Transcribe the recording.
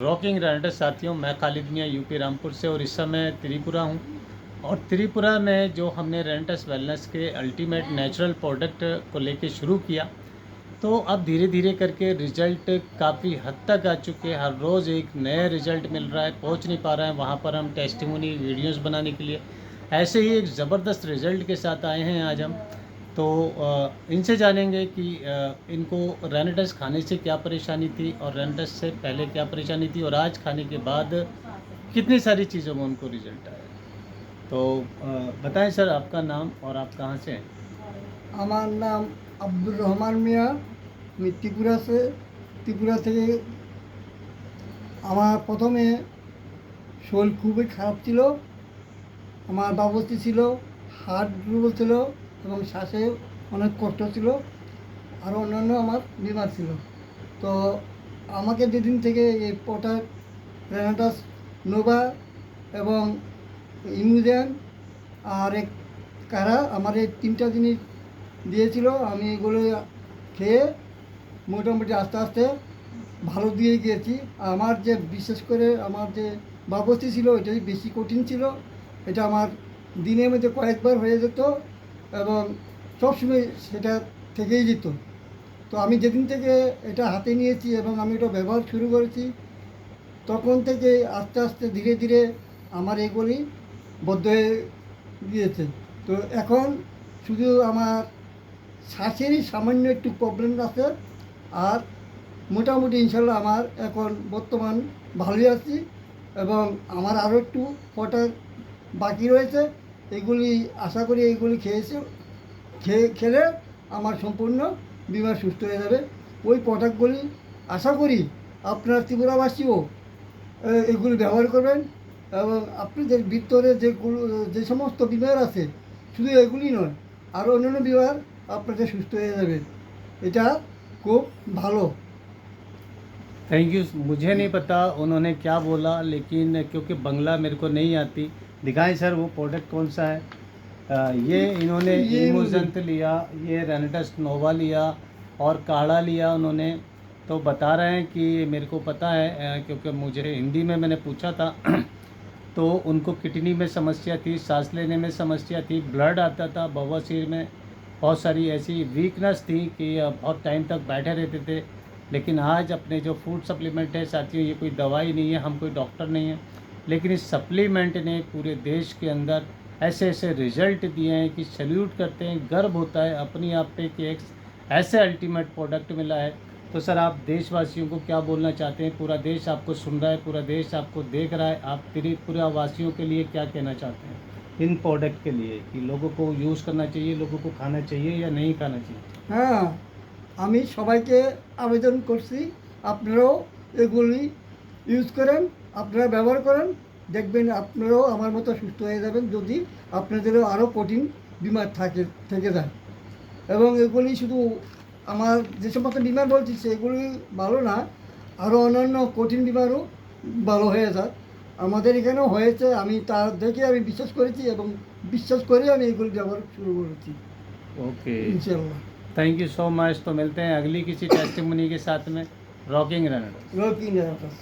Rocking rider साथियों, मैं खालिद मियाँ यूपी रामपुर से और इस समय त्रिपुरा हूँ। और त्रिपुरा में जो हमने रेंटस वेलनेस के अल्टीमेट नेचुरल प्रोडक्ट को लेके शुरू किया, तो अब धीरे धीरे करके रिज़ल्ट काफ़ी हद तक आ चुके हैं। हर रोज़ एक नया रिज़ल्ट मिल रहा है, पहुँच नहीं पा रहे हैं वहाँ पर हम टेस्टिमोनी वीडियोज़ बनाने के लिए। ऐसे ही एक ज़बरदस्त रिज़ल्ट के साथ आए हैं आज हम। तो इनसे जानेंगे कि इनको रेनेटस खाने से क्या परेशानी थी और रेनेटस से पहले क्या परेशानी थी और आज खाने के बाद कितनी सारी चीज़ों में उनको रिजल्ट आया। तो बताएं सर, आपका नाम और आप कहाँ से हैं? আমার নাম আব্দুর রহমান মিয়া। আমি ত্রিপুরা থেকে। আমার প্রথমে শরীর খুবই খারাপ ছিল। আমার বাবুর্চি ছিল, হার্ট দুর্বল ছিল এবং শ্বাসে অনেক কষ্ট ছিল। আরও অন্যান্য আমার বিমার ছিল। তো আমাকে যেদিন থেকে এই প্রোডাক্ট রেনাটাস নোভা এবং ইমুজেন আর এক কারা আমার এই তিনটা জিনিস দিয়েছিল, আমি এগুলো খেয়ে মোটামুটি আস্তে আস্তে ভালো দিয়ে গিয়েছি। আমার যে বিশেষ করে আমার যে বাবস্তি ছিল এটাই বেশি কঠিন ছিল। এটা আমার দিনের মধ্যে কয়েকবার হয়ে যেত এবং সবসময় সেটা থেকেই যেত। তো আমি যেদিন থেকে এটা হাতে নিয়েছি এবং আমি এটা ব্যবহার শুরু করেছি, তখন থেকে আস্তে আস্তে ধীরে ধীরে আমার এগুলি বদ্ধ হয়ে গিয়েছে। তো এখন শুধু আমার শ্বাসেরই সামান্য একটু প্রবলেম আছে, আর মোটামুটি ইনশাল্লাহ আমার এখন বর্তমান ভালোই আছি এবং আমার আরও একটু কটা বাকি রয়েছে। এগুলি আশা করি এইগুলি খেলে আমার সম্পূর্ণ বিমা সুস্থ হয়ে যাবে। ওই প্রোডাক্টগুলি আশা করি আপনার ত্রিপুরাবাসীও এগুলি ব্যবহার করবেন এবং আপনাদের ভিতরে যে সমস্ত বিমার আছে, শুধু এগুলি নয়, আরও অন্যান্য বিমার আপনাদের সুস্থ হয়ে যাবে। এটা খুব ভালো। Thank you. मुझे नहीं पता उन्होंने क्या बोला, लेकिन क्योंकि बंगला मेरे को नहीं आती। दिखाएं सर वो प्रोडक्ट कौन सा है। ये इन्होंने इमोजेंट लिया, ये रेनेटस नोवा लिया और काढ़ा लिया उन्होंने। तो बता रहे हैं कि मेरे को पता है, क्योंकि मुझे हिंदी में मैंने पूछा था तो उनको किडनी में समस्या थी, सांस लेने में समस्या थी, ब्लड आता था, बवासीर में बहुत सारी ऐसी वीकनेस थी कि बहुत टाइम तक बैठे रहते थे। लेकिन आज अपने जो फूड सप्लीमेंट है साथियों, ये कोई दवाई नहीं है, हम कोई डॉक्टर नहीं है, लेकिन इस सप्लीमेंट ने पूरे देश के अंदर ऐसे ऐसे रिजल्ट दिए हैं कि सैल्यूट करते हैं, गर्व होता है अपनी आप पे कि एक ऐसे अल्टीमेट प्रोडक्ट मिला है। तो सर, आप देशवासियों को क्या बोलना चाहते हैं? पूरा देश आपको सुन रहा है, पूरा देश आपको देख रहा है, आप त्रिपुरा वासियों के लिए क्या कहना चाहते हैं इन प्रोडक्ट के लिए, कि लोगों को यूज़ करना चाहिए, लोगों को खाना चाहिए या नहीं खाना चाहिए? হ্যাঁ, আমি সবাইকে আবেদন করছি, আপনারাও এগুলি ইউজ করেন, আপনারা ব্যবহার করেন, দেখবেন আপনারাও আমার মতো সুস্থ হয়ে যাবেন যদি আপনাদেরও আরও কঠিন বিমার থেকে যায়। এবং এগুলি শুধু আমার যে সমস্ত বিমার বলছি সেগুলি ভালো না, আরও অন্যান্য কঠিন বিমারও ভালো হয়ে যায়। আমাদের এখানেও হয়েছে, আমি তা দেখে আমি বিশ্বাস করেছি এবং বিশ্বাস করে আমি এগুলি ব্যবহার শুরু করেছি ओके, ইনশাল্লাহ। Thank you so much. तो मिलते हैं अगली किसी टेस्टिमोनी के साथ में। Rocking runner. রকি নিরাপদ।